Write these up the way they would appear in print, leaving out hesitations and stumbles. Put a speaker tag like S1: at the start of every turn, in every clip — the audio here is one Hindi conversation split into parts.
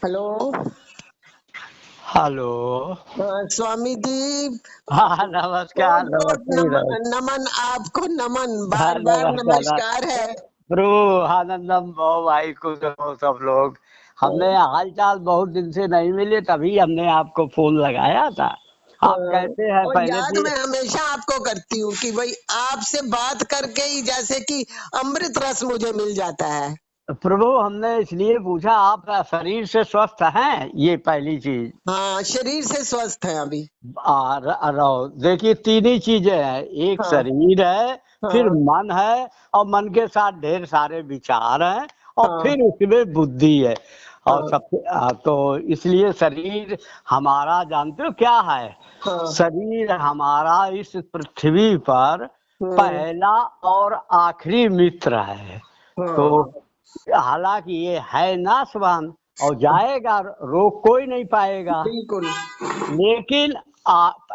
S1: हेलो।
S2: हेलो।
S1: स्वामी जी,
S2: हाँ, नमस्कार,
S1: कोट कोट
S2: नमस्ते
S1: नमन,
S2: नमस्ते।
S1: नमन आपको, नमन,
S2: हाँ,
S1: बार बार
S2: नमस्कार।
S1: नमस्कार है।
S2: प्रभु आनंदम भव भाई, खुश रहो सब लोग। हमने हाल चाल बहुत दिन से नहीं मिले, तभी हमने आपको फोन लगाया था। आप कैसे हैं
S1: और
S2: पहले
S1: याद
S2: से?
S1: मैं हमेशा आपको करती हूँ कि भाई आपसे बात करके ही जैसे कि अमृत रस मुझे मिल जाता है।
S2: प्रभु, हमने इसलिए पूछा, आप शरीर से स्वस्थ हैं, ये पहली चीज।
S1: हाँ, शरीर से स्वस्थ है अभी।
S2: रहो, देखिए तीन ही चीजें हैं। एक
S1: हाँ
S2: शरीर है, फिर
S1: हाँ
S2: मन है, और मन के साथ ढेर सारे विचार हैं, और
S1: हाँ
S2: फिर उसमें बुद्धि है। और
S1: हाँ
S2: सब तो इसलिए शरीर हमारा जानते हो क्या है?
S1: हाँ।
S2: शरीर हमारा इस पृथ्वी पर
S1: हम्म।
S2: पहला और आखिरी मित्र है। तो
S1: हाँ,
S2: हालांकि ये है नाशवान और जाएगा, रोक कोई नहीं पाएगा,
S1: बिल्कुल।
S2: लेकिन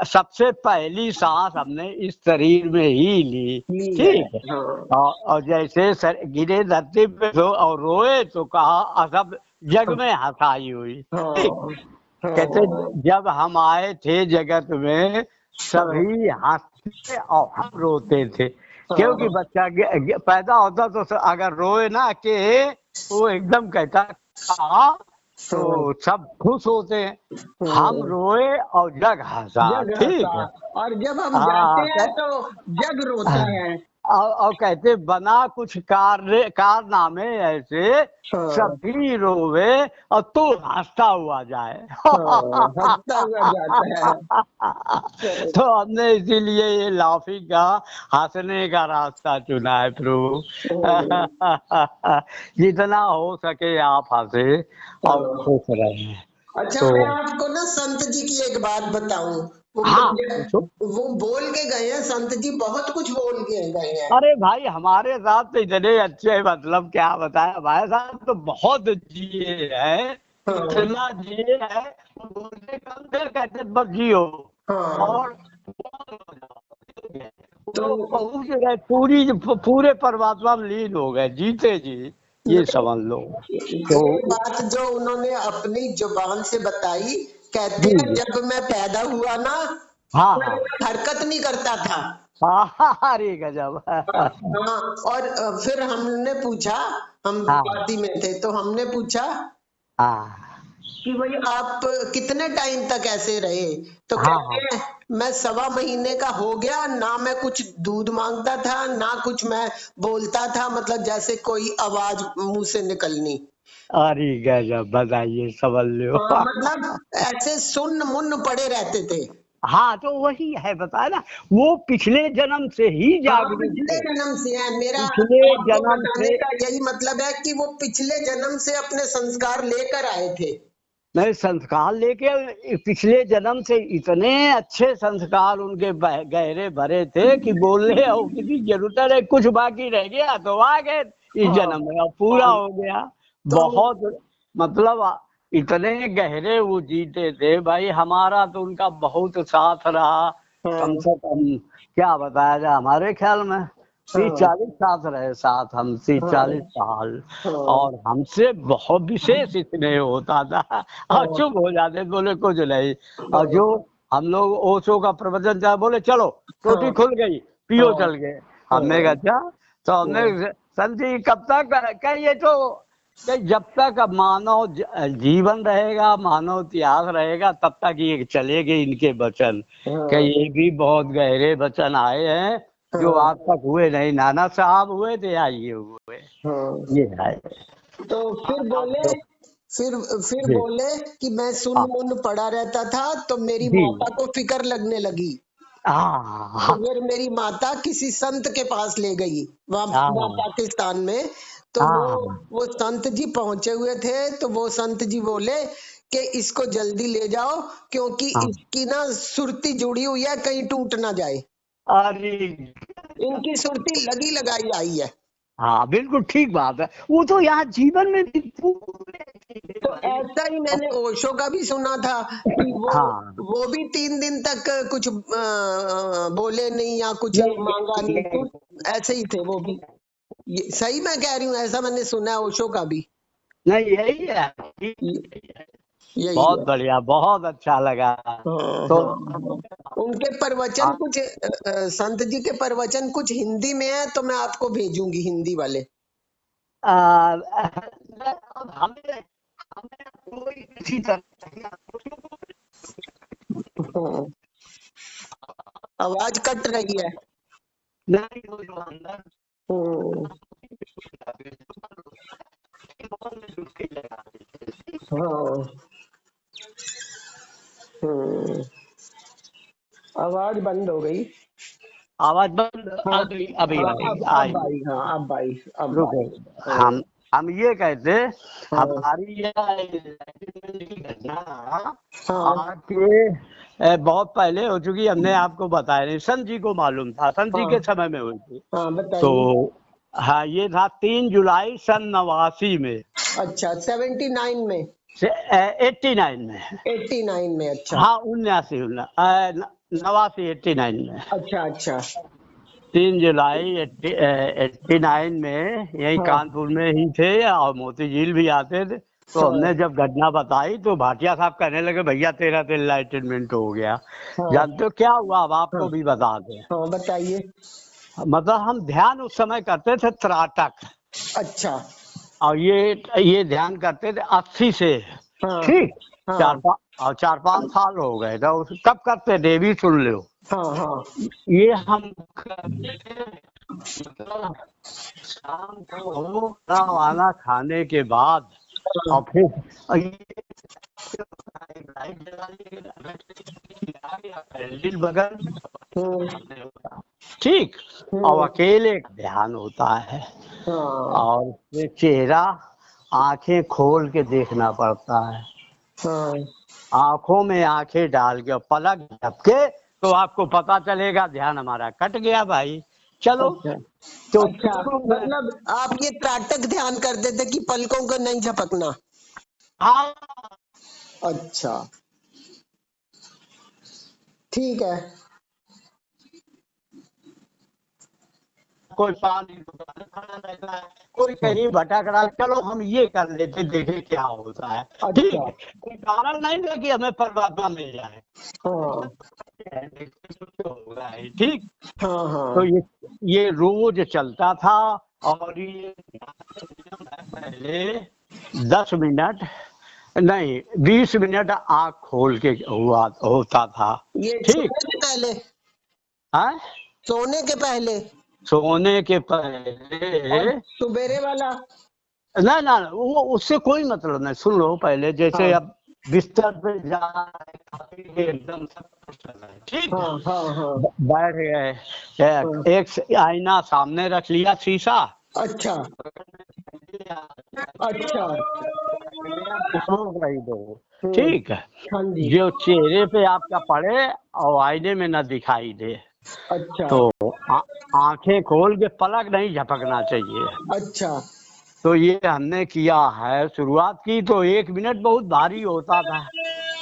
S2: सबसे पहली सांस हमने इस शरीर में ही ली।
S1: ली है।
S2: ठीक है।
S1: हाँ
S2: और जैसे गिरे धरती पे और रोए तो कहा सब जग में हंसाई हुई। ठीक।
S1: हाँ
S2: कहते
S1: हाँ
S2: जब हम आए थे जगत में,
S1: हाँ
S2: सभी हंसते और हम रोते थे। क्योंकि
S1: हाँ
S2: बच्चा पैदा होता तो अगर रोए ना के, वो एकदम कहता कहा,
S1: हाँ
S2: तो सब खुश होते हैं। हम
S1: हाँ।
S2: रोए और जग हंसा।
S1: जग हंसा।
S2: ठीक है।
S1: और जब हम जाते
S2: हाँ
S1: हैं तो जग रोता है।
S2: और कहते बना कुछ कार्य कारनामे ऐसे,
S1: हाँ
S2: सभी रोवे और तू हंसता हुआ जाए।
S1: हाँ, हंसता हुआ जाता है।
S2: तो हमने इसीलिए ये लाफिंग का, हंसने का रास्ता चुना है प्रभु।
S1: हम्म,
S2: जितना हो सके आप हंसे और
S1: हाँ।
S2: खुश रहे।
S1: अच्छा,
S2: तो
S1: मैं आपको ना संत जी की एक बात बताऊं।
S2: हाँ, पूछो।
S1: वो बोल के गए हैं, संत जी बहुत कुछ बोल के गए हैं।
S2: अरे भाई, हमारे साथ तो इतने अच्छे, मतलब क्या बताएं, हमारे साथ तो बहुत जिए हैं।
S1: हाँ
S2: इतना जिए हैं, बोलते कम देर कहते बस जियो
S1: हाँ।
S2: और मौन हो जाओ।
S1: तो
S2: वो पहुंच गए, पूरे परमात्मा में लीन हो गए, जीते जी, ये समझ लो। तो
S1: ये बात जो उन्होंने अपनी जुबान से बताई, कहते
S2: जी
S1: हैं
S2: जी।
S1: जब मैं पैदा हुआ ना,
S2: हाँ
S1: मैं
S2: हाँ
S1: हरकत नहीं करता था।
S2: हाँ। अरे गजब।
S1: हाँ। और फिर हमने पूछा, हम
S2: हाँ
S1: पार्टी में थे तो हमने पूछा
S2: हाँ
S1: कि भाई आप कितने टाइम तक ऐसे रहे। तो
S2: हाँ
S1: कहते
S2: हाँ।
S1: हैं मैं 1.25 महीने का हो गया ना, मैं कुछ दूध मांगता था ना कुछ मैं बोलता था, मतलब जैसे कोई आवाज मुंह से निकलनी।
S2: अरे गजब, बताइए, समझ लो।
S1: मतलब ऐसे सुन्न मुन्न पड़े रहते थे।
S2: हाँ, तो वही है, बताया ना, वो पिछले जन्म से ही
S1: हाँ,
S2: जागरूक
S1: पिछले
S2: थे।
S1: जन्म से है। मेरा
S2: पिछले
S1: आपको
S2: जन्म
S1: बताने
S2: से,
S1: का यही मतलब है कि वो पिछले जन्म से अपने संस्कार लेकर आए थे।
S2: मैं संस्कार लेके, पिछले जन्म से इतने अच्छे संस्कार उनके गहरे भरे थे कि बोलने और किसी जरूरत नहीं, कुछ बाकी रह गया तो आ गए इस
S1: हाँ
S2: जन्म में, अब पूरा
S1: हाँ।
S2: हो गया।
S1: तो
S2: बहुत, मतलब इतने गहरे वो जीते थे भाई, हमारा तो उनका बहुत साथ रहा। कम
S1: हाँ
S2: से कम क्या बताया जाए, हमारे ख्याल में तीस
S1: हाँ
S2: चालीस साल रहे साथ हम, तीस
S1: हाँ
S2: चालीस साल
S1: हाँ
S2: और हमसे बहुत विशेष स्नेह होता था। और
S1: हाँ
S2: चुप हो जाते, बोले कुछ नहीं। और
S1: हाँ
S2: जो हम लोग ओशो का प्रवचन चाहे, बोले चलो टोटी
S1: हाँ
S2: खुल गई, पियो
S1: हाँ
S2: चल गए। हमने कहा
S1: हाँ
S2: अच्छा। तो हमने संत जी कब तक कहिए, तो कि जब तक अब मानव जीवन रहेगा, मानव इतिहास रहेगा, तब तक ये चलेंगे इनके वचन। कि
S1: हाँ
S2: ये भी बहुत गहरे वचन आए हैं, जो
S1: हाँ
S2: आज तक हुए नहीं। नाना साहब हुए थे या ये हुए,
S1: हाँ।
S2: ये है।
S1: तो फिर
S2: आप
S1: बोले,
S2: तो
S1: फिर
S2: जी।
S1: बोले कि मैं सुन्न
S2: हाँ
S1: मुन्न पड़ा रहता था तो मेरी
S2: जी।
S1: माता को फिक्र लगने लगी। तो
S2: हाँ
S1: फिर मेरी माता किसी संत के पास ले गई, वहाँ
S2: हाँ
S1: पाकिस्तान में। तो
S2: हाँ
S1: वो संत जी पहुंचे हुए थे, तो वो संत जी बोले कि इसको जल्दी ले जाओ, क्योंकि
S2: हाँ।
S1: इसकी ना सुरती जुड़ी हुई है, कहीं टूट ना जाए।
S2: अरे
S1: इनकी सुरती लगी लगाई आई है।
S2: हाँ, बिल्कुल ठीक बात है। वो तो यहाँ जीवन में भी पूरे थे
S1: तो
S2: भाई।
S1: ऐसा ही मैंने ओशो का भी सुना था कि
S2: हाँ,
S1: वो भी 3 दिन तक कुछ बोले नहीं या कुछ मांगा नहीं,
S2: नहीं,
S1: तो ऐसे ही थे वो भी। ये सही मैं कह रही हूँ, ऐसा मैंने सुना है ओशो का भी।
S2: नहीं यही है,
S1: यही
S2: बहुत
S1: है।
S2: बढ़िया, बहुत अच्छा लगा।
S1: हाँ
S2: तो
S1: हाँ हाँ। उनके प्रवचन कुछ संत जी के प्रवचन कुछ हिंदी में है तो मैं आपको भेजूंगी हिंदी वाले।
S2: हमें हमें कोई किसी तरह
S1: हाँ, आवाज कट रही है।
S2: नहीं, वो जो अंदर
S1: हम्म, हाँ। हम्म, आवाज बंद हो गई।
S2: आवाज बंद,
S1: हाँ
S2: अभी अभी
S1: हाँ,
S2: आई
S1: अब
S2: आई।
S1: आई, हाँ अब आई, अब
S2: रुको,
S1: आई। हाँ
S2: हम ये कहते,
S1: हाँ
S2: हमारी यह घटना
S1: हाँ
S2: आपके बहुत पहले हो चुकी, हमने आपको बताया नहीं, संत जी को मालूम था, संत जी के
S1: हाँ
S2: समय में हुई थी।
S1: हाँ,
S2: तो
S1: बताइए।
S2: हाँ, ये था 3 जुलाई सन 89 में,
S1: अच्छा, 79 में,
S2: 89 में।
S1: 89 में, अच्छा
S2: हाँ 89 89 89 में,
S1: अच्छा अच्छा।
S2: 3 जुलाई 89 में यही
S1: हाँ
S2: कानपुर में ही थे, और मोती झील भी आते थे। तो
S1: हाँ
S2: हमने जब घटना बताई तो भाटिया साहब कहने लगे, भैया तेरा तो एनलाइटनमेंट हो गया।
S1: हाँ
S2: जानते हो क्या हुआ, अब
S1: हाँ
S2: आपको भी बता दें।
S1: हाँ, बताइए।
S2: मतलब हम ध्यान उस समय करते थे त्राटक,
S1: अच्छा।
S2: और ये ध्यान करते थे 80 से,
S1: हाँ
S2: ठीक।
S1: हाँ
S2: 4-5 साल हो गए थे, कब करते थे भी सुन लो।
S1: हाँ हाँ
S2: ये हम करते थे, मतलब शाम को खाना वाना खाने के बाद, और फिर और ये लाइट कैंडल बगल,
S1: हम्म
S2: ठीक। और
S1: हम्म,
S2: अकेले का ध्यान होता है,
S1: हाँ
S2: और ये चेहरा आंखें खोल के देखना पड़ता है,
S1: हाँ।
S2: आंखों में आंखें डाल के और पलक झपके, तो आपको पता चलेगा ध्यान हमारा कट गया भाई। चलो,
S1: अच्छा
S2: तो
S1: अच्छा, मतलब आप ये त्राटक ध्यान करते थे कि पलकों को नहीं झपकना।
S2: हाँ,
S1: अच्छा, ठीक है।
S2: कोई पानी दुकान खड़ा रहता है, कोई कहीं भटक रहा है, चलो हम ये कर लेते, देखे क्या होता है। ठीक
S1: अच्छा।
S2: है, कोई कारण नहीं है कि हमें परमात्मा मिल जाए,
S1: हाँ
S2: होगा ही, ठीक।
S1: हाँ
S2: तो
S1: हाँ
S2: ये रोज चलता था, और ये पहले 10 मिनट नहीं, 20 मिनट आंख खोल के हुआ होता था,
S1: ये
S2: ठीक
S1: सोने के पहले,
S2: है।
S1: सोने के पहले
S2: सोने के
S1: और
S2: पहले,
S1: सवेरे वाला।
S2: ना ना, वो उससे कोई मतलब नहीं, सुन लो पहले, जैसे
S1: हाँ
S2: अब बिस्तर पे जा रहे हैं, खा पी के एकदम सब कुछ चल रहा है, ठीक।
S1: हाँ हाँ हाँ
S2: बैठ गए,
S1: हाँ।
S2: एक आईना सामने रख लिया, शीशा,
S1: अच्छा अच्छा।
S2: सो गई दो,
S1: हम्म,
S2: ठीक है।
S1: हाँ जी।
S2: जो चेहरे पे आपका पड़े और आईने में न दिखाई दे,
S1: अच्छा
S2: तो आंखें खोल के पलक नहीं झपकना चाहिए।
S1: अच्छा
S2: तो ये हमने किया है, शुरुआत की तो 1 मिनट बहुत भारी होता था,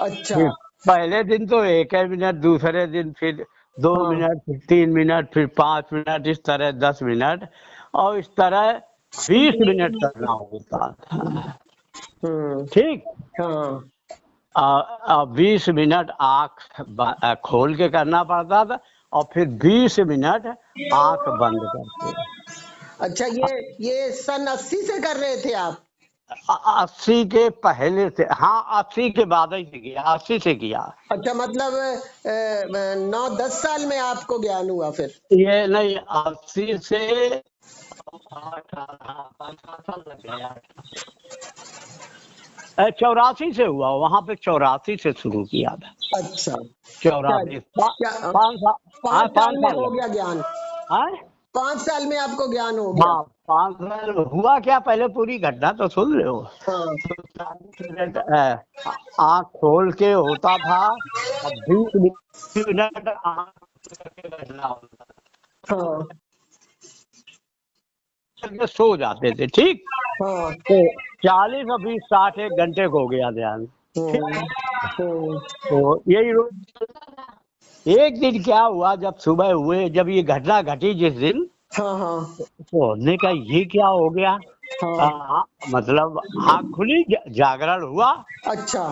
S1: अच्छा।
S2: फिर पहले दिन तो 1 मिनट, दूसरे दिन फिर दो
S1: हाँ।
S2: मिनट फिर 3 मिनट, फिर 5 मिनट, इस तरह 10 मिनट, और इस तरह 20 मिनट करना होता था,
S1: हम्म,
S2: ठीक।
S1: हाँ
S2: 20 मिनट आंख खोल के करना पड़ता था, और फिर 20 मिनट आंख बंद करके।
S1: अच्छा। ये सन 80 से कर रहे थे आप।
S2: 80 के पहले से, हाँ 80 के बाद ही से किया, 80 से किया।
S1: अच्छा, मतलब 9-10 साल में आपको ज्ञान हुआ फिर।
S2: ये नहीं, 80 से 5 साल लग गया, 84 से हुआ, वहां पे 84 से शुरू किया था,
S1: अच्छा, क्या
S2: 84
S1: क्या
S2: 5 साल। हाँ
S1: 5
S2: 5
S1: साल में
S2: साल
S1: हो
S2: लगे।
S1: गया ज्ञान।
S2: हाँ
S1: 5 साल में आपको ज्ञान हो गया।
S2: हाँ, 5 साल हुआ क्या, पहले पूरी घटना तो सुन लो।
S1: हाँ
S2: तो 40 मिनट आँख खोल के होता था, और 20 मिनट आँख करके बैठना होता
S1: हाँ
S2: था, सो जाते थे, ठीक।
S1: हाँ।
S2: तो 40 और 20 60 एक घंटे को हो गया ध्यान, ठीक।
S1: हम्म हम्म,
S2: तो यही एक दिन क्या हुआ, जब सुबह हुए, जब ये घटना घटी जिस दिन,
S1: हाँ हाँ
S2: तो हमने कहा ये क्या हो गया,
S1: हाँ।
S2: मतलब आँख खुली, जागरण हुआ,
S1: अच्छा।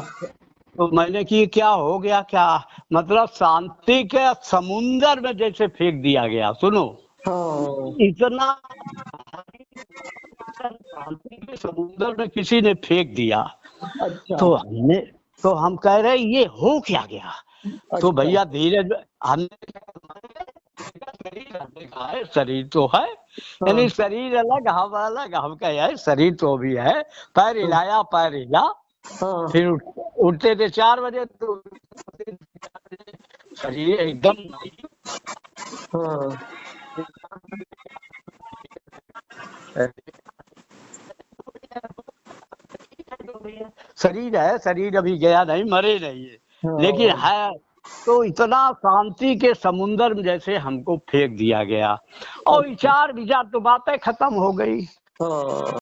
S2: तो मैंने कि क्या हो गया क्या, मतलब शांति के समुंदर में जैसे फेंक दिया गया। सुनो,
S1: हाँ।
S2: इतना शांति के समुंदर में किसी ने फेंक दिया।
S1: अच्छा।
S2: तो हमने, तो हम कह रहे ये हो क्या गया। तो
S1: अच्छा।
S2: भैया धीरे हमने हमने कहा है शरीर तो है,
S1: हाँ।
S2: यानी शरीर अलग हम अलग, हम कहे यार शरीर तो भी है। पैर हिलाया, पैर हिला,
S1: हाँ।
S2: फिर उठते थे 4 बजे, तो शरीर एकदम
S1: हाँ।
S2: शरीर है, शरीर अभी गया नहीं, मरे नहीं है, लेकिन
S1: हाँ।
S2: है। तो इतना शांति के समुंदर में जैसे हमको फेंक दिया गया, और
S1: अच्छा।
S2: विचार विचार तो बातें खत्म हो गई।
S1: हाँ।